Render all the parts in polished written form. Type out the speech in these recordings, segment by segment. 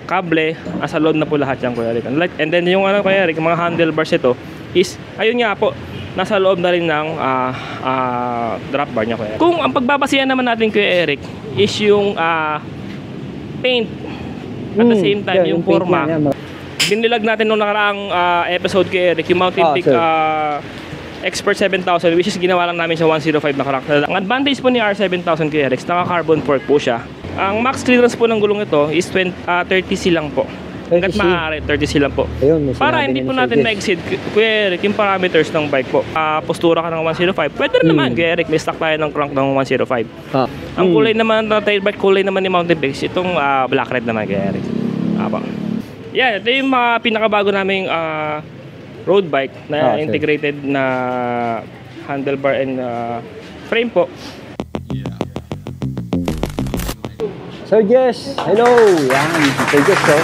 kable, nasa loob na po lahat yan, Kuya Eric. And then yung ano, Kuya Eric, mga handlebars ito is, ayun nga po, nasa loob na rin ng drop bar niya, Kuya Eric. Kung ang pagbabasihan naman natin, Kuya Eric, is yung paint at the same time yung forma. Binilag natin nung nakaraang episode, Kuya Eric, yung Mountain Peak Expert 7000, which is ginawa lang namin sa 105 na karakter. Ang advantage po ni R7000, Kuya Eric, naka-carbon fork po siya. Ang max clearance po ng gulong ito is 30C lang po. Hanggat maaari, 30C lang po. Ayun, para hindi po natin ma-exceed, Kuya Eric, yung parameters ng bike po. Postura ka ng 105, pwede rin naman, Kuya Eric, may stock tayo ng crank ng 105. Ang kulay naman ng tail bike, kulay naman ni Mountain Peaks, itong black red naman, Kuya Eric. Yan, ito yung mga pinakabago naming road bike na integrated na handlebar and frame po. Sir Jess, hello! Yan, Sir Jess po.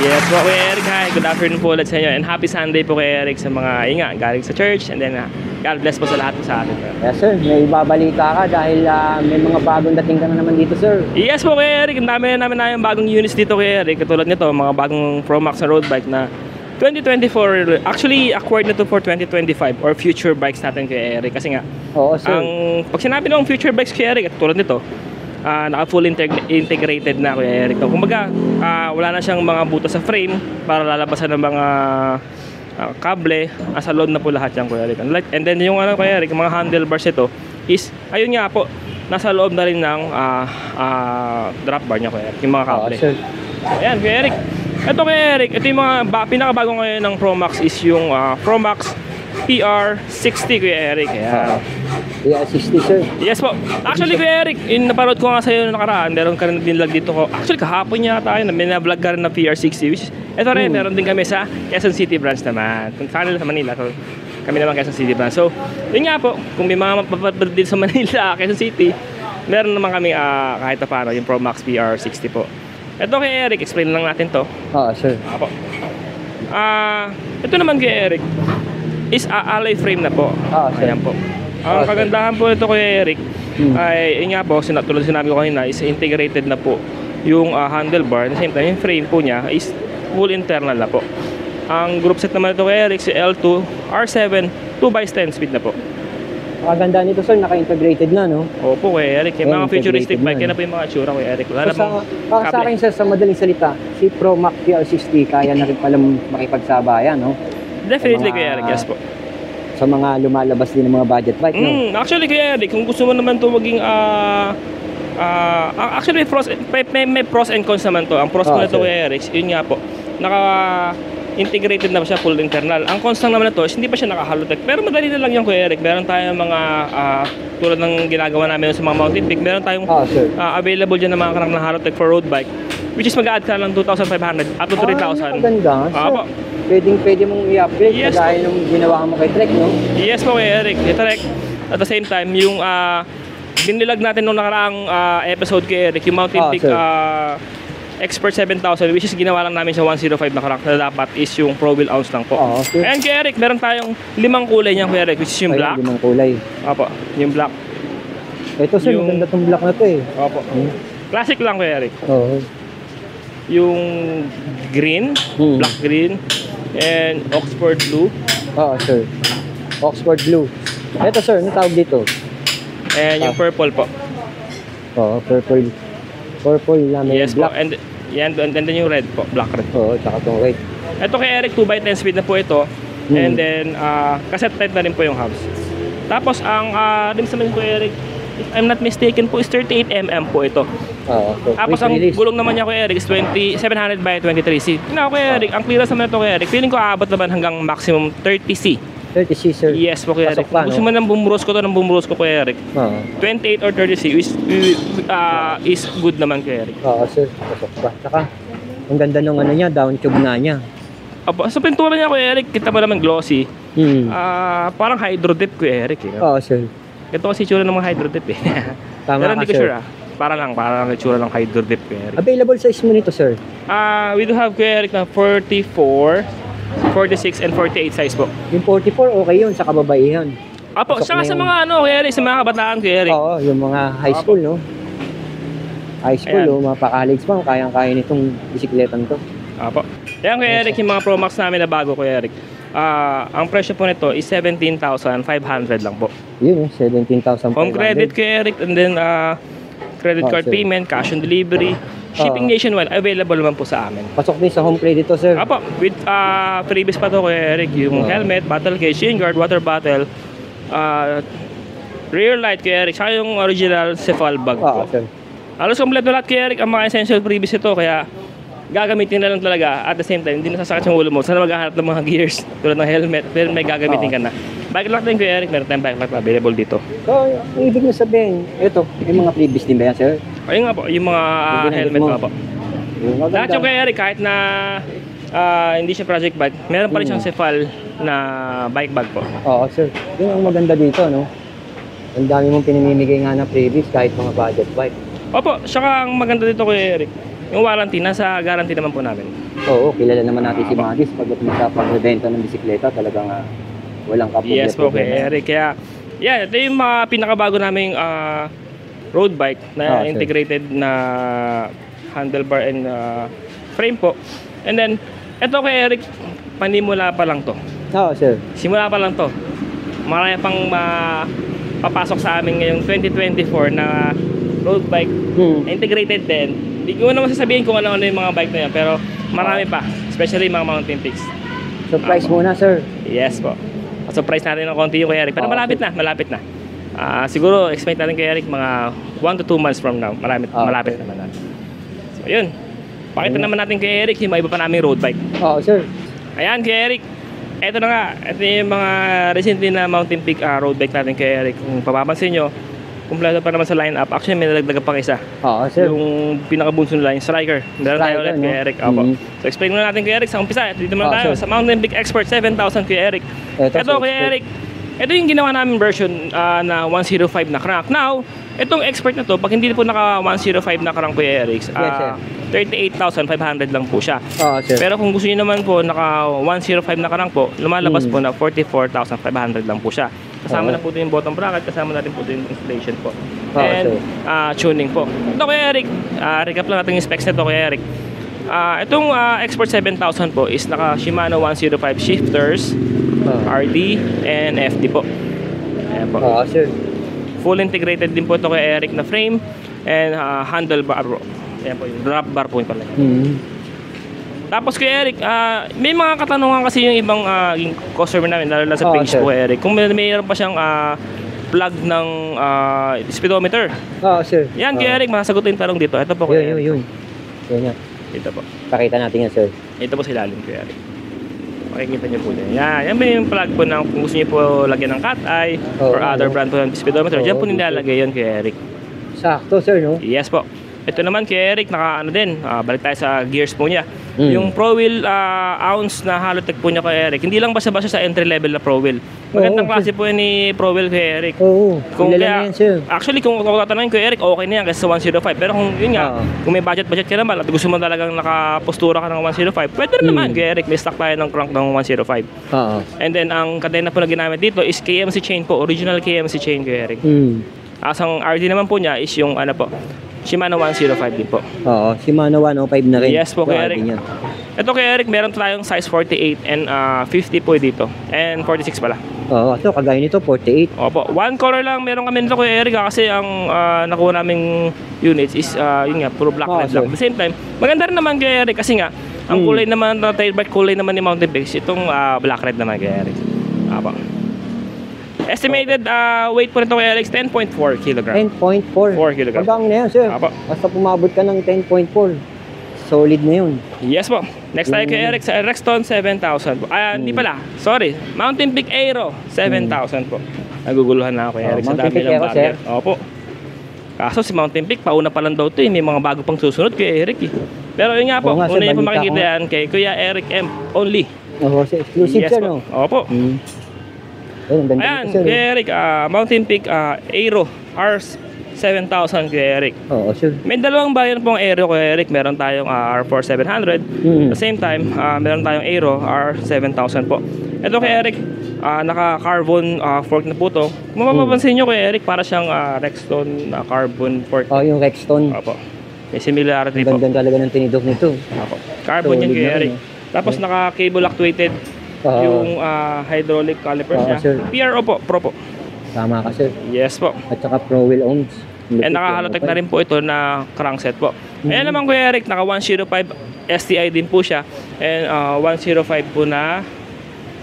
Yes po, Kuya Eric. Hi, good afternoon po ulit sa inyo. And happy Sunday po, Kuya Eric, sa mga galing sa church. And then, God bless po sa lahat sa atin. Yes, sir. May ibabalita ka dahil may mga bagong dating ka na naman dito, sir. Yes po, Kuya Eric. Ang dami namin na yung bagong units dito, Kuya Eric. Katulad nito, mga bagong Pro Max na road bike na 2024. Actually, acquired na to for 2025 or future bikes natin, Kuya Eric. Kasi nga, pag sinabi ng future bikes, Kuya Eric, katulad nito, naka full integrated na, Kuya Eric. Kumbaga, wala na siyang mga butas sa frame para lalabasan ng mga kable, nasa loob na po lahat yan, Kuya Eric. And then yung ano, Kuya Eric, mga handlebars ito is, ayun nga po, nasa loob na rin ng drop bar niya, Kuya Eric, yung mga kable. Ayan, Kuya Eric. Ito, Kuya Eric, ito yung mga pinakabago ngayon ng Pro Max is yung Pro Max PR60, Kuya Eric. Ayan. PR60, sir. Yes po. Actually, Kuya Eric, yung naparod ko nga sa'yo na nakaraan, meron ka rin din dito ko. Actually, kahapon niya tayo na may na-vlog ka rin na PR60, which ito rin, meron din kami sa Quezon City branch naman. Kung saan sa Manila, so kami naman Quezon City branch. So, yun nga po, kung may mga mapapadod din sa Manila, Quezon City, meron naman kami kahit na paano, yung Pro Max PR60 po. Ito, Kuya Eric, explain lang natin to. Sir. Apo. Ito naman, Kuya Eric, is alloy frame na po. Ayan po. Ang kagandahan po nito, Kuya Eric, ay yun nga po, tulad sinabi ko kanina, is integrated na po yung handlebar. At the same time, yung frame po niya is full internal na po. Ang group set naman ito, Kuya Eric, si L2 R7 2x10 speed na po. Maganda nito, sir, naka-integrated na, no? Opo, Kuya Eric. Yung mga futuristic bike, yan na po yung mga tsura, Kuya Eric. Sa akin, sir, sa madaling salita, si Pro Max PR60 kaya na rin palang makipagsabayan, no? Definitely, Kuya Eric, yes po. Sa mga lumalabas din ng mga budget bike, no? Actually, Kuya Eric, kung gusto mo naman ito maging actually may pros and cons naman to. Ang pros ko nito, Kuya Eric, yun nga po, naka-integrated na siya, full internal. Ang cons lang naman na to is hindi pa siya naka-halotech. Pero madali na lang yan, Kuya Eric. Meron tayong mga tulad ng ginagawa namin sa mga Mountain Peak, meron tayong available dyan na mga karang ng halotech for road bike, which is mag-a-add ka lang 2,500 up to 3,000. Maganda. Pwede mong i-upgrade dahil nung ginawa mo kay Trek, no? Yes po, Kuya Eric. Trek. At the same time, yung binilag natin nung nakaraang episode, Kuya Eric, yung Mountain Peak Expert 7000, which is ginawa lang namin sa 105 na karakter, dapat is yung Pro Wheel ounce lang po. Ayan, Kuya Eric, meron tayong 5 kulay niyan, Kuya Eric, which is yung black. 5 kulay. Opo, yung black. Ito, sir, maganda tong black na to, eh. Opo. Classic lang, Kuya Eric. Yung green, black green, and Oxford blue. Sir. Oxford blue. Ito, sir, ano tawag dito? And yung purple po. Purple. Purple na may black. Po. And then yung red po, black red. Tsaka itong red. Ito, kay Eric, 2x10 speed na po ito. And then, cassette type na rin po yung hubs. Tapos, ang rims naman po, Eric, if I'm not mistaken po, is 38mm po ito. Tapos, ang gulong naman niya, Kuya Eric, is 700 by 23C. Kuya Eric, ang clearance naman ito, Kuya Eric, feeling ko aabot naman hanggang maximum 30C. 30C, sir. Yes po, Kuya Eric. Gusto mo ng bumrose ko to, Kuya Eric. 28 or 30C is good naman, Kuya Eric. Sir. Pasok pa. Saka, ang ganda ng ano niya, down tube na niya. Sa pintura niya, Kuya Eric, kita mo naman glossy. Parang hydro dip, Kuya Eric. Sir. Ito kasi itsura ng mga hydro dip, eh. Pero hindi ko sure, parang itsura ng hydro dip, Kuya Eric. Available size mo nito, sir? We do have, Kuya Eric, na 44, 46, and 48 size po. Yung 44, okay yun sa kababaihan. Saka sa mga Kuya Eric, sa mga kabataan, Kuya Eric. Yung mga high school, no? high school, Ayan. mapa-college pa, kayang-kaya nitong bisikletang to. Apo. Yan Kuya Eric, yung mga Pro Max namin na bago Kuya Eric. Ang presyo po nito is 17,500 lang po. Yun, 17,500. Home credit Kuya Eric, and then credit card sir. payment, cash on delivery, shipping nationwide, available naman po sa amin. Pasok din sa home credit to, sir. Apo, with freebies pa to Kuya Eric, yung helmet, battle case, shin guard, water bottle, rear light Kuya Eric, saka yung original Cephal bag po. Sir. Halos kompleto lahat Kuya Eric, ang mga essential freebies ito, kaya gagamitin na lang talaga at the same time, hindi nasasakit yung ulo mo. Sana maghahanap ng mga gears tulad ng helmet, pero may gagamitin ka na. Bike lock din Kuya Eric, meron tayong bike lock available dito. So, ang ibig na sabihin, ito, may mga freebies din ba yan, sir? Ayun nga po, yung mga helmet mo. nga po. Yung Lahat yung Kuya Eric, kahit na hindi siya project bike, meron pa rin siyang Cephal na bike bag po. Oo, sir. Yun ang maganda dito, no? Ang dami mong pinamimigay nga na freebies kahit mga budget bike. Opo, saka ang maganda dito Kuya Eric, yung warranty, nasa guarantee naman po namin. Oo, kilala naman natin si Magis. Pagdating sa pagbebenta ng bisikleta, talagang walang kapugya. Yes po Kuya Eric, kaya yeah, ito yung mga pinakabago naming road bike na sir. integrated na handlebar and frame po. And then, ito Kuya Eric, panimula pa lang to. Oo, sir. Simula pa lang to. Marami pang papasok sa amin ngayong 2024 na road bike integrated din. Hindi ko naman sasabihin kung ano-ano yung mga bike na yan, pero marami pa, especially mga mountain peaks. Surprise muna, sir. Yes po. Surprise natin ng konti yung Kuya Eric, pero malapit na. Siguro expect natin Kuya Eric mga 1 to 2 months from now. Malapit naman natin. So yun. Pakita naman natin Kuya Eric yung mga iba pa naming road bike. Oo, sir. Ayan Kuya Eric. Ito na nga. Ito yung mga recently na mountain peak road bike natin Kuya Eric. Kung papapansin nyo, kumpleto pa naman sa line up. Actually, may nalagdagan pa isa. Oo, sir. Yung pinakabunso nila, yung striker. Meron tayo ulit Kuya Eric. Apo. So explain muna natin Kuya Eric sa umpisa. Dito muna tayo sir. sa Mountain Peak Expert 7,000 Kuya Eric. Ito Kuya Eric. Ito yung ginawa namin version na 105 na crank. Now, itong expert na to, pag hindi po naka 105 na crank Kuya Eric, 38,500 lang po siya. Oo, sir. Pero kung gusto niyo naman po naka 105 na crank po, lumalabas po na 44,500 lang po siya. Kasama na po ito yung bottom bracket, kasama natin po ito yung installation po. And tuning po. Ito Kuya Eric, recap lang natin yung specs nito Kuya Eric. Itong Expert 7,000 po is naka Shimano 105 shifters, RD, and FD po. Ayan po. Oo, sir. Full integrated din po ito Kuya Eric na frame and handlebar po. Ayan po, yung drop bar po yung pala. Tapos Kuya Eric, may mga katanungan kasi yung ibang yung customer namin, lalo na sa page po Kuya Eric. Kung mayroon pa siyang plug ng speedometer. Oo, sir. Yan Kuya Eric, masasagutin yung tanong dito. Ito po Kuya Eric. Yun. Yan. Ito po. Pakita natin yan, sir. Ito po sa ilalim Kuya Eric. Makikita niyo po din. Yan ba yung plug po na kung gusto niyo po lagyan ng cat eye or other brand po ng speedometer. Diyan po nilalagay yun Kuya Eric. Sakto, sir, no? Yes po. Ito naman Kuya Eric, naka ano din, balik tayo sa gears po niya. Yung Pro Wheel ounce na Halotech po niya Kuya Eric. Hindi lang basta-basta sa entry level na Pro Wheel. Magandang klase po yan ni Pro Wheel Kuya Eric. Oo, Kung kilala na yan, sir. Actually, kung tatanungin Kuya Eric, okay na yan kasi sa 105. Pero kung yun nga, kung may budget ka naman at gusto mo talagang nakapostura ka ng 105, pwede rin naman Kuya Eric. May stock tayo ng crank ng 105. Oo. And then, ang kadena po na ginamit dito is KMC chain po. Original KMC chain Kuya Eric. Ang RD naman po niya is yung ano po, Shimano 105 din po. Oo, Shimano 105 na rin. Yes po Kuya Eric. Ito Kuya Eric, meron tayong size 48 and 50 po dito. And 46 pala. Oo, ito kagaya nito 48. Opo, one color lang meron kami nito Kuya Eric kasi ang nakuha naming units is yun nga, puro black red lang. At the same time, maganda rin naman Kuya Eric kasi nga, ang kulay naman na tail bike, kulay naman ni Mountain Peaks, itong black red naman Kuya Eric. Opo. Estimated weight po nito Kuya Eric, 10.4 kg. 10.4. 4 kg. Magang na yan, sir. Opo. Basta pumabot ka ng 10.4. Solid na yun. Yes po. Next tayo kay Eric sa Rexton 7,000 po. Hindi pala. Sorry. Mountain Peak Aero 7,000 po. Naguguluhan na ako kay Eric sa Mountain dami Peak ng Aero, bagay. Opo. Kaso si Mountain Peak, pauna pa lang daw ito eh. May mga bago pang susunod kay Eric eh. Pero yun nga po, Oo nga, sir, una yung balita makikita ko. yan kay Kuya Eric M. Only. Oo, exclusive Yes sir, po. no? Opo. Ayun, ang ganda Ayan, nito, sir. Kuya Eric, Mountain Peak Aero R7000 Kuya Eric. Oo, sir. May dalawang variant pong Aero Kuya Eric. Meron tayong R4 700. At the same time, meron tayong Aero R7000 po. Ito Kuya Eric, naka-carbon fork na po to. Kung mapapansin nyo Kuya Eric, para siyang Rexton carbon fork. Oh, yung Rexton. Opo. May similarity Ang po. ganda talaga ng tinidok nito. Ako. Carbon yan, Solid Kuya na Eric. rin, Tapos naka-cable actuated Oo. yung hydraulic calipers Oo, niya. sir. PRO po, Pro po. Tama ka, sir. Yes po. At saka Pro Wheel Ohms. And nakahalotech na rin po ito na crankset po. Ayan naman Kuya Eric, naka 105 STI din po siya. And 105 po na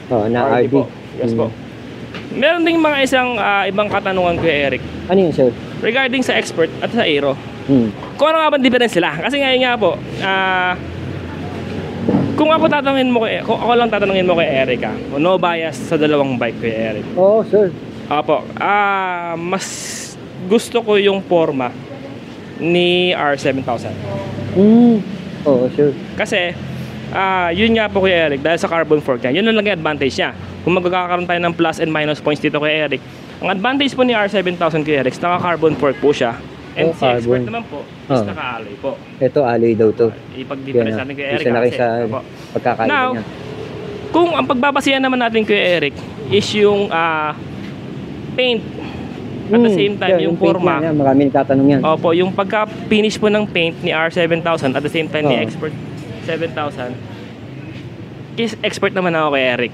Oo, na RD. po. Yes po. Meron ding mga ibang katanungan Kuya Eric Ano yun, sir? regarding sa Expert at sa Aero. Kung ano nga ba difference sila? Kasi ngayon nga po, kung ako lang tatanungin mo kay Eric, no bias sa dalawang bike kay Eric. Oo, sir. Apo, mas gusto ko yung forma ni R7000. Oo, sir. Kasi, yun nga po kay Eric, dahil sa carbon fork niya, yun lang yung advantage niya. Kung magkakaroon tayo ng plus and minus points dito kay Eric, ang advantage po ni R7000 kay Eric, naka-carbon fork po siya. And si Expert naman po, is naka-alloy po. Ito, alloy daw to. Ipag-difference natin kay Eric. Isa na rin sa Apo. pagkakaiba Now, niya. kung ang pagbabasihan naman natin kay Eric is yung paint at the same time yung paint forma. niya, maraming tatanong yan. Opo, yung pagka-finish po ng paint ni R7000 at the same time ni Expert 7000. Expert naman ako kay Eric.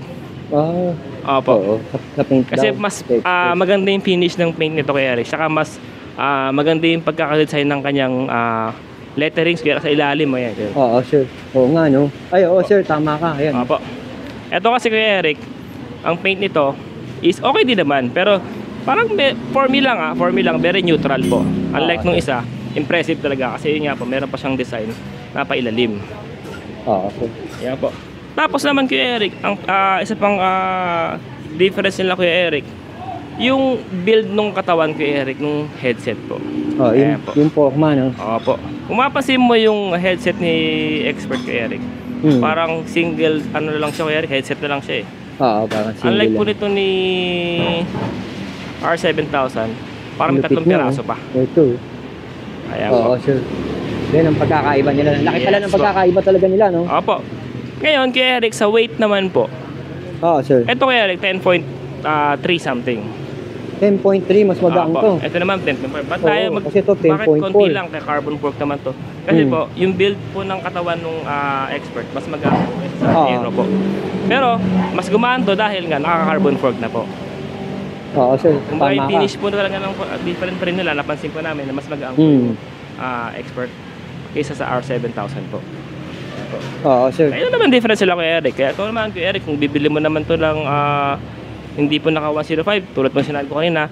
Opo. Oo, sa paint Kasi daw. mas Expert. maganda yung finish ng paint nito kay Eric. Saka mas maganda yung pagkakadesign ng kanyang letterings kaya sa ilalim mo yan. Oo, sir. Oo nga, no? Ay, oo, sir. Tama ka. Ayan. Opo. Ito kasi kay Eric, ang paint nito is okay din naman. Pero parang for me lang, very neutral po. Unlike nung isa, impressive talaga. Kasi yun nga po, meron pa siyang design na pailalim. Oo, sir. Yan po. Tapos naman kay Eric, ang isa pang difference nila kay Eric, yung build nung katawan kay Eric nung headset po. Oh, Ayan po. yung forma, no? Opo. Kung mapasin mo yung headset ni Expert kay Eric, parang single, ano lang siya kay Eric, headset na lang siya eh. Oo, parang single Unlike po lang. nito ni R7000, parang Lupit tatlong niya, piraso pa. Ito. Ayan Oo, po. sir. Yan ang pagkakaiba nila. Laki pala Yes ng po. pagkakaiba talaga nila, no? Opo. Ngayon, kay Eric, sa weight naman po, Oo, sir. ito kay Eric, 10.3 something. 10.3, mas magaan to. Ito naman 10.4. Ba't Oo, tayo kasi ito, bakit 10.4. konti lang kay carbon fork naman to? Kasi po, yung build po ng katawan ng Expert, mas magaan po kaysa sa Aero po. Pero, mas gumaan to dahil nga naka-carbon fork na po. Oo, sir. Kung ba yung Tama ka. finish po talaga ng different pa rin nila, napansin ko namin na mas magaan po yung Expert kaysa sa R7000 po. Oo, sir. Ayun naman difference sila kay Eric. Kaya ito naman kay Eric, kung bibili mo naman to ng hindi po naka 105, tulad ng sinabi ko kanina,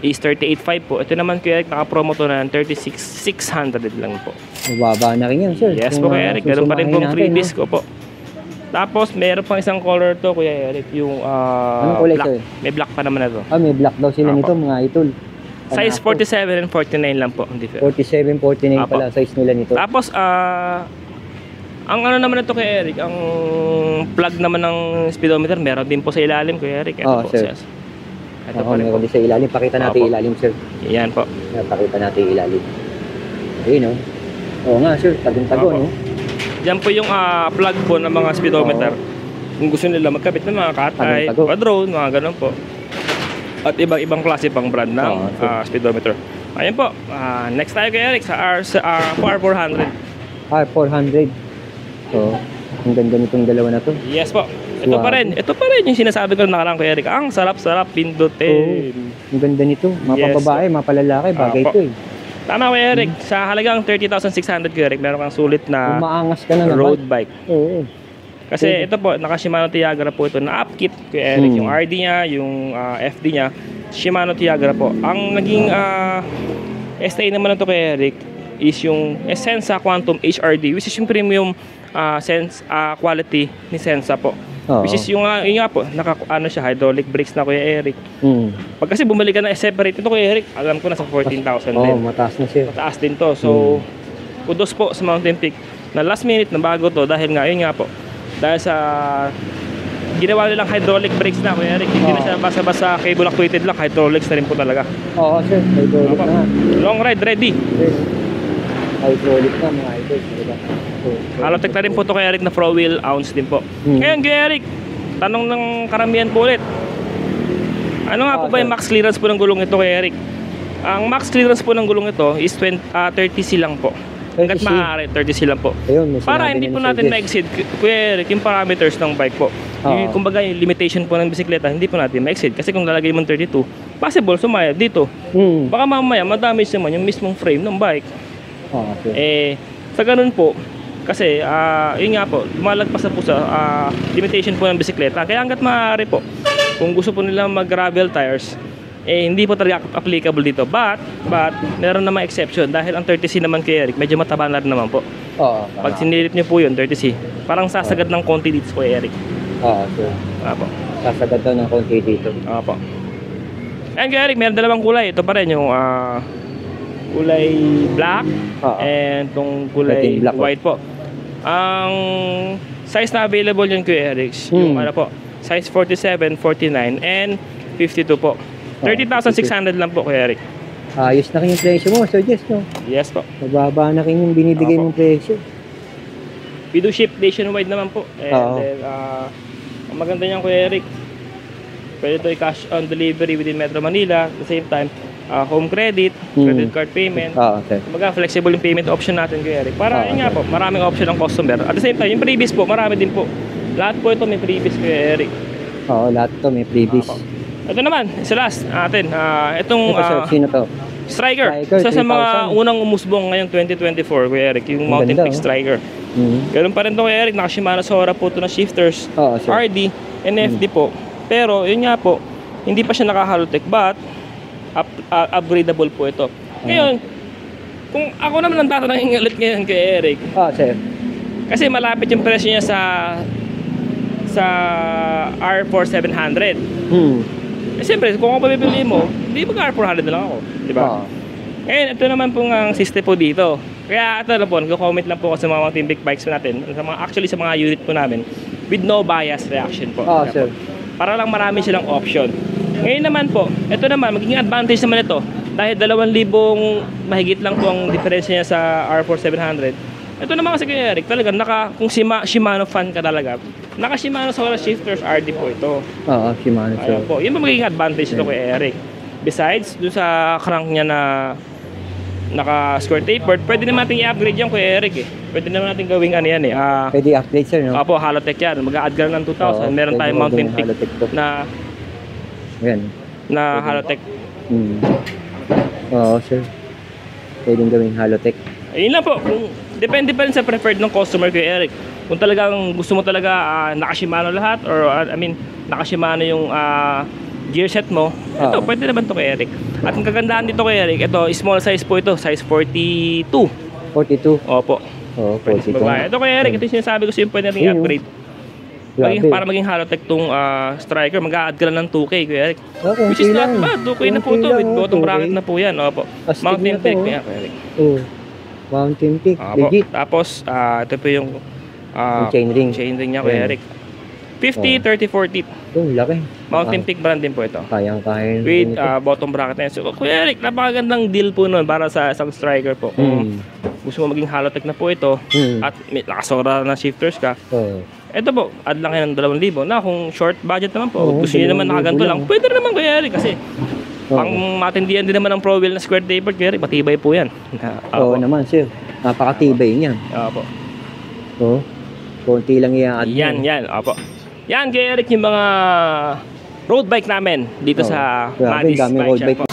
is 38.5 po. Ito naman kay Eric, naka-promo to na 36,600 lang po. Mababa na rin yan, sir. Yes Kung, po kay Eric, meron pa rin pong susumahin natin, freebies ko po. Tapos meron pang isang color to Kuya Eric, yung Anong kulay, black. sir? May black pa naman na to. May black daw sila Apo. nito, mga idol. Size 47 and 49 lang po ang difference. 47, 49 Apo. pala size nila nito. Tapos ang ano naman ito kay Eric, ang plug naman ng speedometer, meron din po sa ilalim Kuya Eric. Ito po, sir. sis. Ito Oo, pa rin meron po. din sa ilalim. Pakita natin Apo. ilalim, sir. Yan po. Pakita natin ilalim. Ayun, no? Oo nga, sir. Tagong-tago, Apo. no? Diyan po yung plug po ng mga speedometer. Kung gusto nila magkabit ng mga Cateye, Tago-tago. Quadrone, mga ganun po. At ibang klase pang brand ng speedometer. Ayun po. Next tayo kay Eric sa R400. R400. So, ang ganda nitong dalawa na to. Yes po. Ito pa rin. Ito pa rin yung sinasabi ko na nakaraan kay Eric. Ang sarap-sarap pindutin. Ang ganda nito. Mapababae, mapalalaki. Bagay Apo. ito eh. Tama kay Eric. Sa halagang 30,600 kay Eric, meron kang sulit na Umaangas ka na naman. road bike. Oo. Kasi ito po, naka Shimano Tiagra po ito na upkit kay Eric. Yung RD niya, yung FD niya, Shimano Tiagra po. Ang naging STI naman ito kay Eric is yung Sensa Quantum HRD, which is yung premium quality ni Sensa po. Oo. Which is yung nga po, siya, hydraulic brakes na Kuya Eric. Pag kasi bumili ka na separate ito Kuya Eric, alam ko na sa 14,000 Oo, din. mataas na siya. Mataas din to. So, kudos po sa Mountain Peak na last minute na bago to dahil nga, yun nga po. Dahil sa ginawa nilang hydraulic brakes na Kuya Eric. Hindi na siya basta-basta cable actuated lang, hydraulics na rin po talaga. Oo, sir. Hydraulic Opo. na nga. Long ride ready. Sir, hydraulic na mga idol. Halotech na rin po ito kay Eric na Pro Wheel ounce din po. Ngayon kay Eric, tanong ng karamihan po ulit. Ano nga po ba yung max clearance po ng gulong ito kay Eric? Ang max clearance po ng gulong ito is 30C lang po. Hanggat 30C. maaari, 30C lang po. Ayun, may Para sinabi hindi niya po ni Sir natin Jess. ma-exceed, Kuya Eric, yung parameters ng bike po. Oo. Kumbaga yung limitation po ng bisikleta, hindi po natin ma-exceed. Kasi kung lalagay mo ng 32, possible sumaya dito. Baka mamaya madamage naman yung mismong frame ng bike. Oo, sir. Sa ganun po, kasi yun nga po, lumalagpas na po sa limitation po ng bisikleta. Kaya hanggat maaari po, kung gusto po nila mag-gravel tires, hindi po talaga applicable dito. But meron namang exception dahil ang 30C naman kay Eric, medyo mataba na rin naman po. Oo. Pag sinilip niyo po yun, 30C, parang sasagad ng konti dito po Eric. Oo, sir. Apo. Sasagad daw ng konti dito. Apo. And kay Eric, meron dalawang kulay. Ito pa rin yung kulay black Oo. and itong kulay Lighting black, white po. Ang size na available yun kay Eric, yung ano po, size 47, 49, and 52 po. 30,600 lang po kay Eric. Ayos na rin yung presyo mo, Sir Jess, no? Yes po. Mababa na rin yung binibigay Opo. mong presyo. We do ship nationwide naman po. And Oo. then, ang maganda niyan Kuya Eric, pwede ito i-cash on delivery within Metro Manila. At the same time, home credit, credit card payment. Oo, sir. Kumbaga, flexible yung payment option natin Kuya Eric. Para Oo, yun nga po, maraming option ng customer. At the same time, yung previous po, marami din po. Lahat po ito may previous Kuya Eric. Oo, lahat to may freebies. Opo. Ito naman, sa last natin, itong Ito, sir, sino to? Striker. Striker, Isa sa mga 3,000. unang umusbong ngayong 2024 Kuya Eric, yung Ang Mountain ganda, Peak oh. Striker. Ganun pa rin to Kuya Eric, naka-Shimano Sora po ito na shifters, Oo, sir. RD, NFD po. Pero yun nga po, hindi pa siya naka-Halotech but upgradable po ito. Ngayon, kung ako naman ang tatanungin ulit ngayon kay Eric, Oo, sir. kasi malapit yung presyo niya sa R4 700. Siyempre, kung ako pabibili mo, hindi mag-R400 na lang ako, di ba? Oo. Ngayon, ito naman pong ang system po dito. Kaya ito na po, nag-comment lang po ako sa mga Mountain Bike bikes po natin, actually sa mga unit po namin, with no bias reaction po. Oo, Kaya sir. po, para lang marami silang option. Ngayon naman po, ito naman, magiging advantage naman ito, dahil 2,000 mahigit lang po ang diferensya niya sa R4 700. Ito naman kasi kay Eric, talaga, kung Shimano fan ka talaga, naka-Shimano Sora Shifters RD po ito. Oo, Shimano, sir. Ayan po, yun po magiging advantage ito kay Eric. Besides, dun sa crank niya na naka-square tapered, pwede naman natin i-upgrade yan kay Eric eh. Pwede naman natin gawing ano yan eh. Pwede i-upgrade, sir, no? Opo, Halotech yan. Mag-a-add ka lang ng 2,000. Oo, Meron pwede tayong mo Mountain gawing Peak Halotech to. Ayan. na Halotech. Oo, sir. Pwedeng gawing Halotech. Ayun lang po, depende pa rin sa preferred ng customer kay Eric. Kung talagang gusto mo talaga naka-Shimano lahat or naka-Shimano yung gear set mo, ito pwede naman to kay Eric. At ang kagandahan dito kay Eric, ito small size po ito, size 42. 42. Opo. Oo, Pwede sa 42. babae. Ito kay Eric, ito yung sinasabi ko sa'yo, pwede natin Ayun, i-upgrade. Grabe. Para maging Halotech tong Striker, mag-a-add ka lang ng 2K kuya Eric. Okay, Which is okay not lang. bad, 2K na po Okay ito, lang, with oh, bottom 2K. bracket na po yan. Opo. Astig Mountain na to, Peak oh. kuya Eric. Oo. Mountain Peak, Opo. legit. Tapos, ito po yung Yung chain ring. chain ring niya kuya Ayan. Eric. 50, 30, 40. Oo, laki. Mountain Peak brand din po ito. Kayang-kaya. With bottom bracket na yan. So, kuya Eric, napakagandang deal po nun para sa isang striker po. Kung gusto mo maging Halotech na po ito at may nakasora na shifters ka, Oo. ito po, add lang kayo ng 2,000. Na kung short budget naman po, Oo, gusto niyo naman 2,000 nakaganto lang, lang. pwede rin naman kuya Eric kasi pang matindihan din naman ng Pro Wheel na square tapered kuya Eric, matibay po yan. Oo naman, sir. Napakatibay niyan. Opo. Oo. Konti lang i-add. Yan, opo. Yan kuya Eric yung mga road bike namin dito sa Grabe, Madis daming Bike road Shop bike. po.